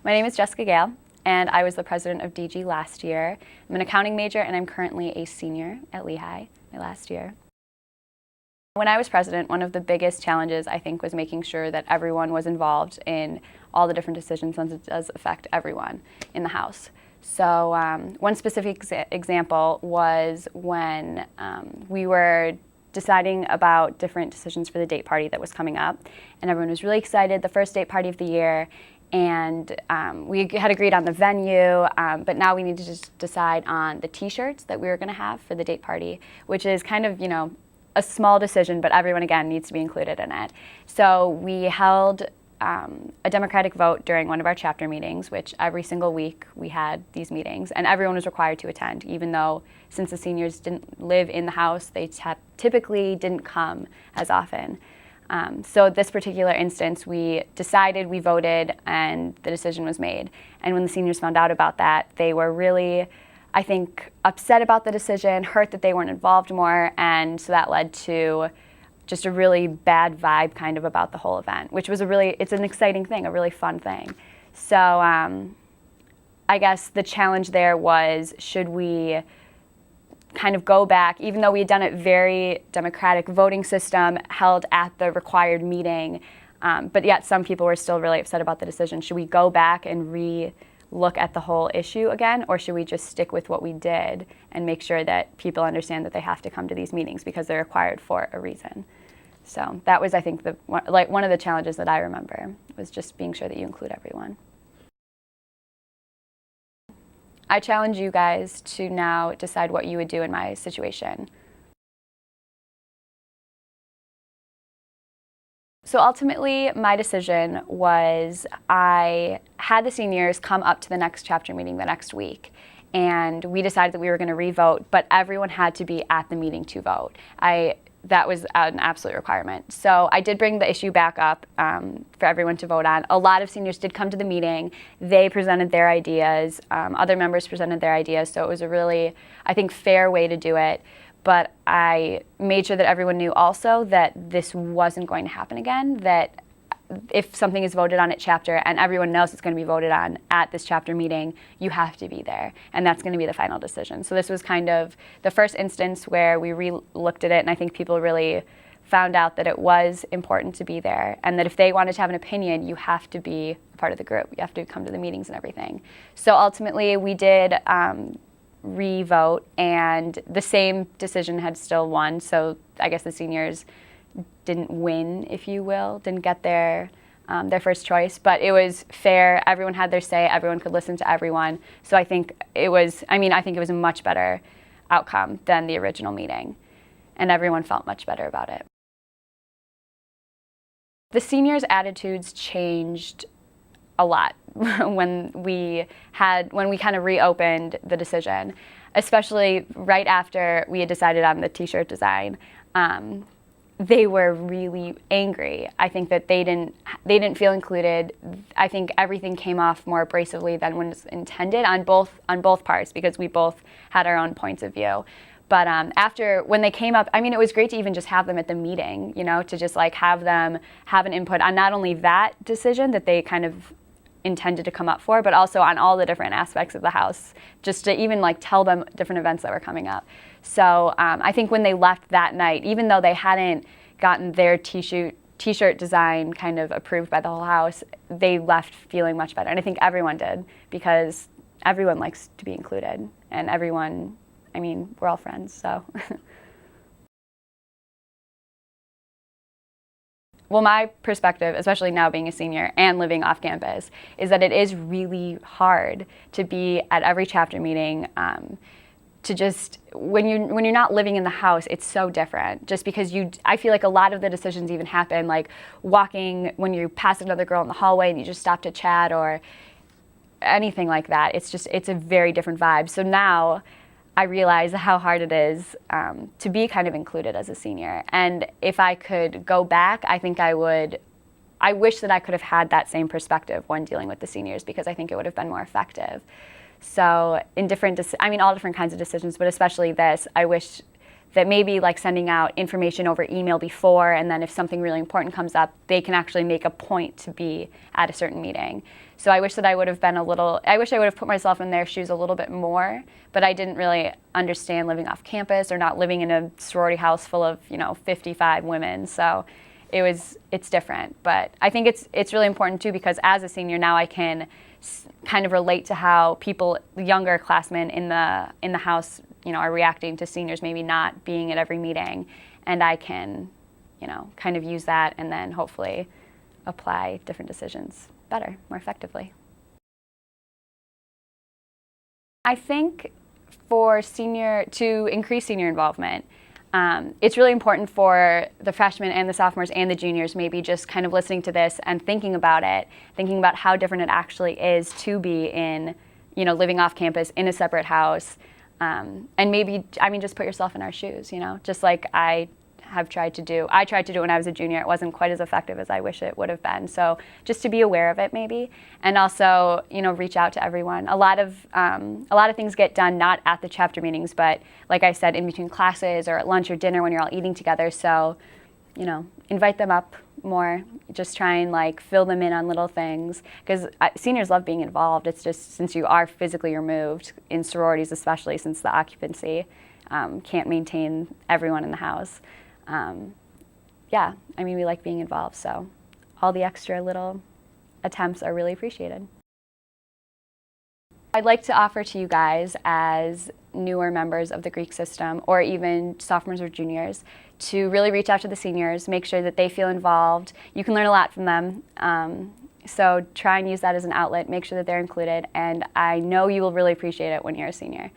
My name is Jessica Gehl, and I was the president of DG last year. I'm an accounting major, and I'm currently a senior at Lehigh my last year. When I was president, one of the biggest challenges, I think, was making sure that everyone was involved in all the different decisions, since it does affect everyone in the House. So one specific example was when we were deciding about different decisions for the date party that was coming up, and everyone was really excited, the first date party of the year, and we had agreed on the venue, but now we need to just decide on the t-shirts that we were going to have for the date party, which is kind of, a small decision, but everyone, again, needs to be included in it. So we held a democratic vote during one of our chapter meetings, which every single week we had these meetings, and everyone was required to attend, even though since the seniors didn't live in the House, they typically didn't come as often. So this particular instance, we decided, we voted, and the decision was made. And when the seniors found out about that, they were really, I think, upset about the decision, hurt that they weren't involved more, and so that led to just a really bad vibe kind of about the whole event, which was it's an exciting thing, a really fun thing. So I guess the challenge there was, should we kind of go back, even though we had done it very democratic voting system, held at the required meeting, but yet some people were still really upset about the decision. Should we go back and re-look at the whole issue again, or should we just stick with what we did and make sure that people understand that they have to come to these meetings because they're required for a reason? So that was, I think, one of the challenges that I remember, was just being sure that you include everyone. I challenge you guys to now decide what you would do in my situation. So ultimately, my decision was, I had the seniors come up to the next chapter meeting the next week, and we decided that we were going to re-vote, but everyone had to be at the meeting to vote. That was an absolute requirement. So I did bring the issue back up for everyone to vote on. A lot of seniors did come to the meeting. They presented their ideas. Other members presented their ideas. So it was a really, I think, fair way to do it. But I made sure that everyone knew also that this wasn't going to happen again, that if something is voted on at chapter and everyone knows it's going to be voted on at this chapter meeting, you have to be there, and that's going to be the final decision. So this was kind of the first instance where we re-looked at it, and I think people really found out that it was important to be there, and that if they wanted to have an opinion, you have to be a part of the group. You have to come to the meetings and everything. So ultimately, we did re-vote, and the same decision had still won, so I guess the seniors didn't win, if you will, didn't get their first choice, but it was fair. Everyone had their say. Everyone could listen to everyone. So I think it was, I think it was a much better outcome than the original meeting, and everyone felt much better about it. The seniors' attitudes changed a lot when we kind of reopened the decision, especially right after we had decided on the t-shirt design. They were really angry. I think that they didn't feel included. I think everything came off more abrasively than was intended on both parts, because we both had our own points of view. But when they came up, it was great to even just have them at the meeting, to just have them have an input on not only that decision that they kind of intended to come up for, but also on all the different aspects of the House, just to even tell them different events that were coming up. So I think when they left that night, even though they hadn't gotten their t-shirt design kind of approved by the whole House, they left feeling much better. And I think everyone did, because everyone likes to be included, and everyone, we're all friends, so. Well, my perspective, especially now being a senior and living off campus, is that it is really hard to be at every chapter meeting, when you're not living in the House, it's so different. Just because I feel like a lot of the decisions even happen walking when you pass another girl in the hallway and you just stop to chat or anything like that. It's a very different vibe. So now I realize how hard it is to be kind of included as a senior. And if I could go back, I think I would. I wish that I could have had that same perspective when dealing with the seniors, because I think it would have been more effective. So in all different kinds of decisions, but especially this, I wish that maybe like sending out information over email before, and then if something really important comes up, they can actually make a point to be at a certain meeting. So I wish that I would have been I wish I would have put myself in their shoes a little bit more, but I didn't really understand living off campus or not living in a sorority house full of, 55 women. So it's different. But I think it's really important too, because as a senior now I can kind of relate to how people, younger classmen in the house, are reacting to seniors maybe not being at every meeting, and I can, kind of use that and then hopefully apply different decisions better, more effectively. I think to increase senior involvement, it's really important for the freshmen and the sophomores and the juniors maybe just kind of listening to this and thinking about it, thinking about how different it actually is to be in, living off campus in a separate house. And maybe, just put yourself in our shoes, just like I tried to do it when I was a junior. It wasn't quite as effective as I wish it would have been. So just to be aware of it maybe, and also, reach out to everyone. A lot of things get done not at the chapter meetings, but like I said, in between classes or at lunch or dinner when you're all eating together. So, invite them up more. Just try and fill them in on little things, because seniors love being involved. It's just since you are physically removed in sororities, especially since the occupancy can't maintain everyone in the house. We like being involved, so all the extra little attempts are really appreciated. I'd like to offer to you guys, as newer members of the Greek system, or even sophomores or juniors, to really reach out to the seniors, make sure that they feel involved. You can learn a lot from them, so try and use that as an outlet, make sure that they're included, and I know you will really appreciate it when you're a senior.